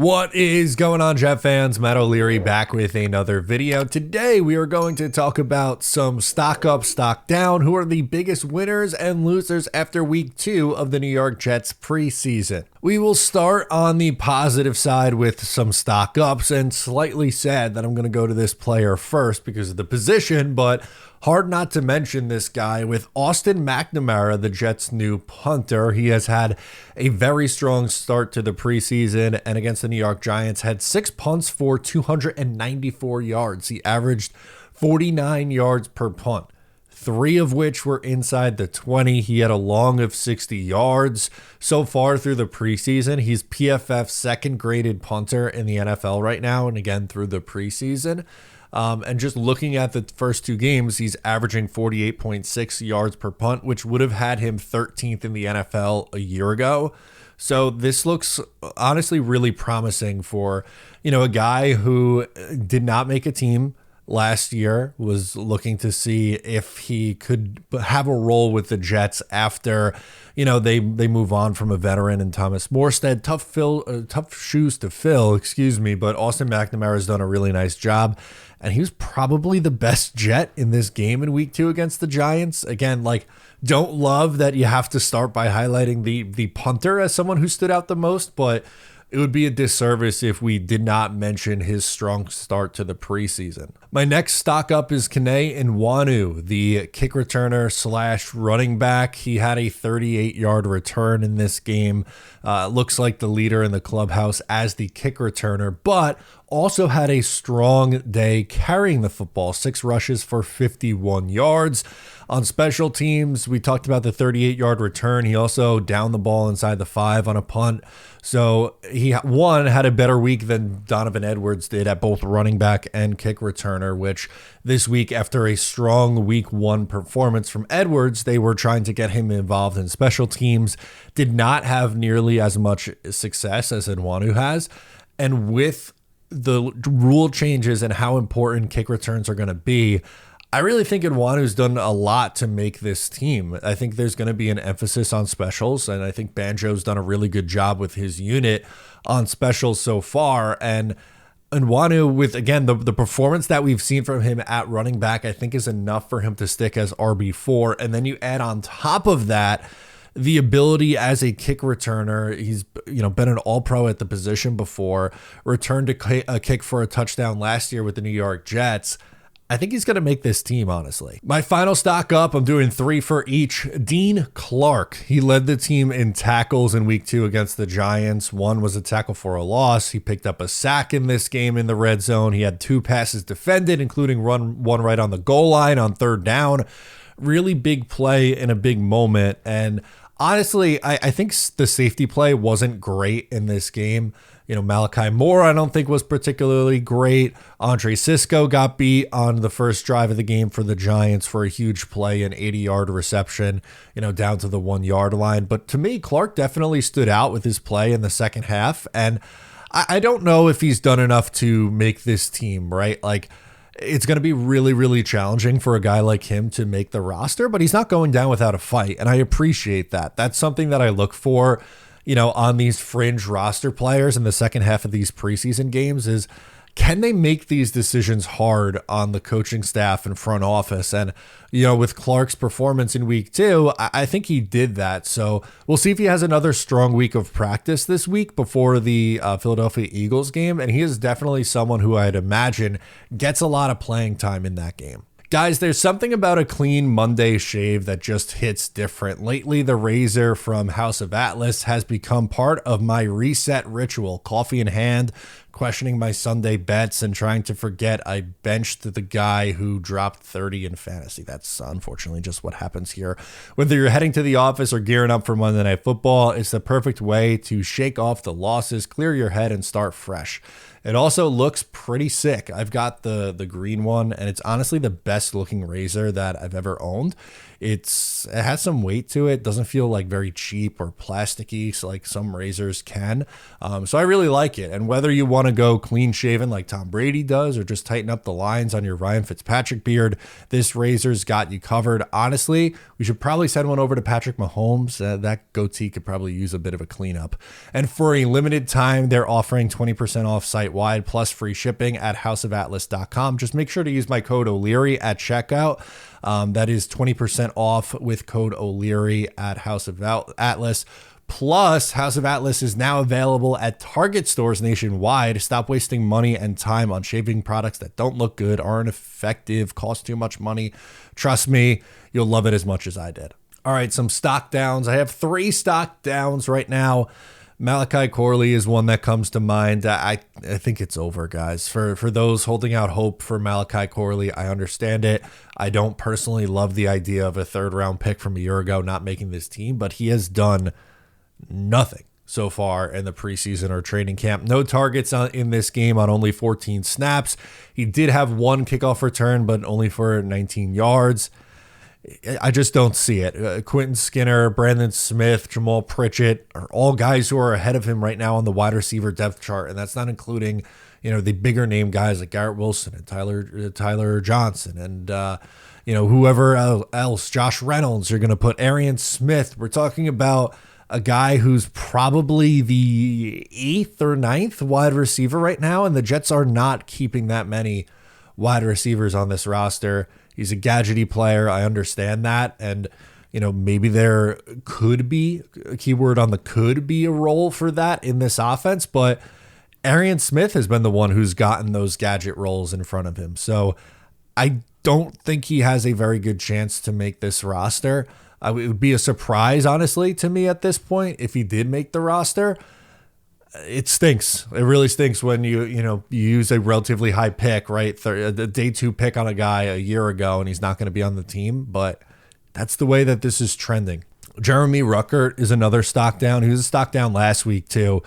What is going on, Jet fans? Matt O'Leary back with another video. Today we are going to talk about some stock up, stock down. Who are the biggest winners and losers after week 2 of the New York Jets preseason? We will start on the positive side with some stock ups, and slightly sad that I'm going to go to this player first because of the position, but hard not to mention this guy with Austin McNamera, the Jets' new punter. He has had a very strong start to the preseason, and against the New York Giants had 6 punts for 294 yards. He averaged 49 yards per punt, 3 of which were inside the 20. He had a long of 60 yards. So far through the preseason, he's PFF's second graded punter in the NFL right now, and again through the preseason. And just looking at the first 2 games, he's averaging 48.6 yards per punt, which would have had him 13th in the NFL a year ago. So this looks honestly really promising for, a guy who did not make a team last year, was looking to see if he could have a role with the Jets after, they move on from a veteran in Thomas Morstead. Tough shoes to fill, but Austin McNamara has done a really nice job. And he was probably the best Jet in this game in week 2 against the Giants. Again, don't love that you have to start by highlighting the punter as someone who stood out the most, but it would be a disservice if we did not mention his strong start to the preseason. My next stock up is Kene Nwanu, the kick returner / running back. He had a 38-yard return in this game. Looks like the leader in the clubhouse as the kick returner, but also had a strong day carrying the football, 6 rushes for 51 yards. On special teams, we talked about the 38-yard return. He also downed the ball inside the 5 on a punt. So he, had a better week than Donovan Edwards did at both running back and kick returner, which this week, after a strong week 1 performance from Edwards, they were trying to get him involved in special teams. Did not have nearly as much success as Nwanu has. And with the rule changes and how important kick returns are going to be, I really think Nwanu's done a lot to make this team. I think there's going to be an emphasis on specials, and I think Banjo's done a really good job with his unit on specials so far. And Nwanu, with, again, the performance that we've seen from him at running back, I think is enough for him to stick as RB4. And then you add on top of that the ability as a kick returner. He's been an all-pro at the position before, returned a kick for a touchdown last year with the New York Jets. I think he's going to make this team, honestly. My final stock up, I'm doing 3 for each. Dean Clark. He led the team in tackles in week 2 against the Giants. 1 was a tackle for a loss. He picked up a sack in this game in the red zone. He had 2 passes defended, including one right on the goal line on 3rd down. Really big play in a big moment. And honestly, I think the safety play wasn't great in this game. Malachi Moore, I don't think was particularly great. Andre Sisco got beat on the first drive of the game for the Giants for a huge play, an 80-yard reception, down to the 1-yard line. But to me, Clark definitely stood out with his play in the second half. And I don't know if he's done enough to make this team, right? It's going to be really, really challenging for a guy like him to make the roster, but he's not going down without a fight. And I appreciate that. That's something that I look for, on these fringe roster players in the second half of these preseason games is, can they make these decisions hard on the coaching staff and front office? And, with Clark's performance in week 2, I think he did that. So we'll see if he has another strong week of practice this week before the Philadelphia Eagles game. And he is definitely someone who I'd imagine gets a lot of playing time in that game. Guys, there's something about a clean Monday shave that just hits different. Lately, the razor from House of Atlas has become part of my reset ritual. Coffee in hand, questioning my Sunday bets and trying to forget I benched the guy who dropped 30 in fantasy. That's unfortunately just what happens here. Whether you're heading to the office or gearing up for Monday Night Football, it's the perfect way to shake off the losses, clear your head, and start fresh. It also looks pretty sick. I've got the green one, and it's honestly the best looking razor that I've ever owned. It has some weight to it. Doesn't feel like very cheap or plasticky, so like some razors can. So I really like it. And whether you want to go clean shaven like Tom Brady does, or just tighten up the lines on your Ryan Fitzpatrick beard, this razor's got you covered. Honestly, we should probably send one over to Patrick Mahomes. That goatee could probably use a bit of a cleanup. And for a limited time, they're offering 20% off site-wide plus free shipping at houseofatlas.com. Just make sure to use my code O'Leary at checkout. That is 20% off with code O'Leary at House of Atlas. Plus, House of Atlas is now available at Target stores nationwide. Stop wasting money and time on shaving products that don't look good, aren't effective, cost too much money. Trust me, you'll love it as much as I did. All right, some stock downs. I have 3 stock downs right now. Malachi Corley is one that comes to mind. I think it's over, guys. For those holding out hope for Malachi Corley, I understand it. I don't personally love the idea of a 3rd-round pick from a year ago not making this team, but he has done nothing so far in the preseason or training camp. No targets in this game on only 14 snaps. He did have 1 kickoff return, but only for 19 yards. I just don't see it. Quentin Skinner, Brandon Smith, Jamal Pritchett are all guys who are ahead of him right now on the wide receiver depth chart, and that's not including, the bigger name guys like Garrett Wilson and Tyler Johnson and whoever else, Josh Reynolds. You're going to put Arian Smith. We're talking about a guy who's probably the 8th or 9th wide receiver right now, and the Jets are not keeping that many wide receivers on this roster. He's a gadgety player. I understand that. And, maybe there could be, a keyword on the could be, a role for that in this offense. But Arian Smith has been the one who's gotten those gadget roles in front of him. So I don't think he has a very good chance to make this roster. It would be a surprise, honestly, to me at this point if he did make the roster. It stinks. It really stinks when you use a relatively high pick, right? The day 2 pick on a guy a year ago, and he's not going to be on the team. But that's the way that this is trending. Jeremy Rucker is another stock down. He was a stock down last week too.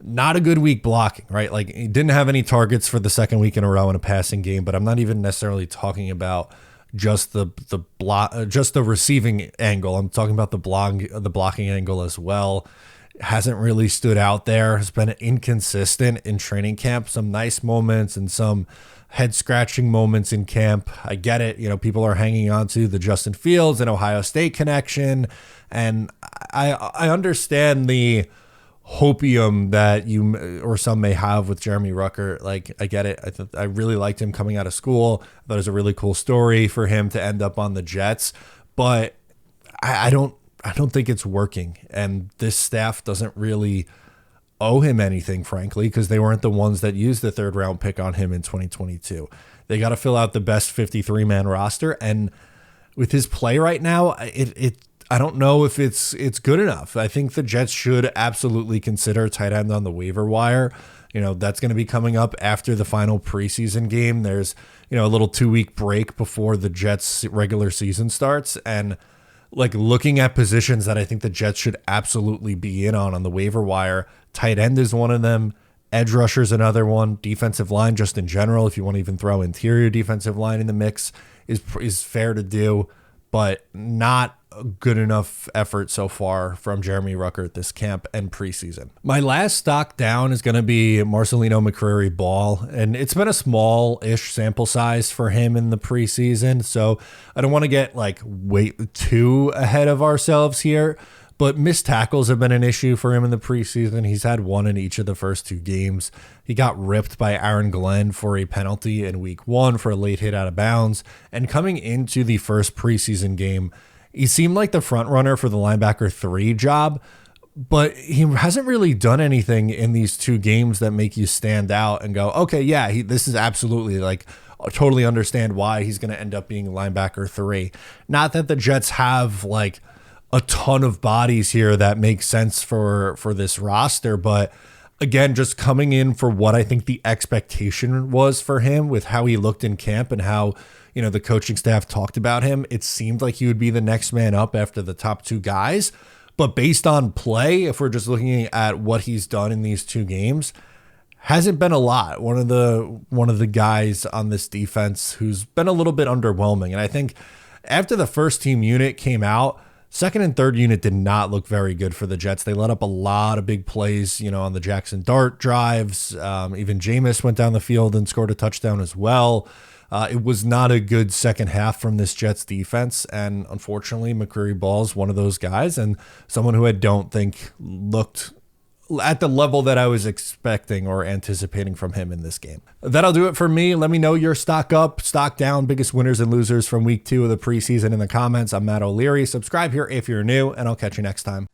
Not a good week blocking, right? Like, he didn't have any targets for the 2nd week in a row in a passing game. But I'm not even necessarily talking about just the receiving angle. I'm talking about the blocking angle as well. Hasn't really stood out there. Has been inconsistent in training camp. Some nice moments and some head scratching moments in camp. I get it. People are hanging on to the Justin Fields and Ohio State connection. And I understand the hopium that you or some may have with Jeremy Rucker. Like, I get it. I really liked him coming out of school. I thought it was a really cool story for him to end up on the Jets, but I don't think it's working. And this staff doesn't really owe him anything, frankly, because they weren't the ones that used the 3rd-round pick on him in 2022. They got to fill out the best 53-man roster. And with his play right now, I don't know if it's good enough. I think the Jets should absolutely consider a tight end on the waiver wire. That's going to be coming up after the final preseason game. There's, a little 2-week break before the Jets regular season starts. And like, looking at positions that I think the Jets should absolutely be in on the waiver wire, tight end is one of them. Edge rusher is another one. Defensive line, just in general, if you want to even throw interior defensive line in the mix, is fair to do, but not a good enough effort so far from Jeremy Rucker at this camp and preseason. My last stock down is going to be Marcelino McCreary Ball, and it's been a small-ish sample size for him in the preseason, so I don't want to get way too ahead of ourselves here, but missed tackles have been an issue for him in the preseason. He's had 1 in each of the first 2 games. He got ripped by Aaron Glenn for a penalty in week 1 for a late hit out of bounds, and coming into the first preseason game, he seemed like the front runner for the linebacker 3 job, but he hasn't really done anything in these 2 games that make you stand out and go, okay, yeah, this is absolutely I totally understand why he's going to end up being linebacker 3. Not that the Jets have a ton of bodies here that make sense for this roster, but again, just coming in for what I think the expectation was for him with how he looked in camp and how the coaching staff talked about him, it seemed like he would be the next man up after the top 2 guys. But based on play, if we're just looking at what he's done in these 2 games, hasn't been a lot. One of the guys on this defense who's been a little bit underwhelming. And I think After the first team unit came out, second and third unit did not look very good for the Jets. They let up a lot of big plays, on the Jackson Dart drives. Even Jameis went down the field and scored a touchdown as well. It was not a good second half from this Jets defense. And unfortunately, McCreary Ball's one of those guys and someone who I don't think looked at the level that I was expecting or anticipating from him in this game. That'll do it for me. Let me know your stock up, stock down, biggest winners and losers from week 2 of the preseason in the comments. I'm Matt O'Leary. Subscribe here if you're new, and I'll catch you next time.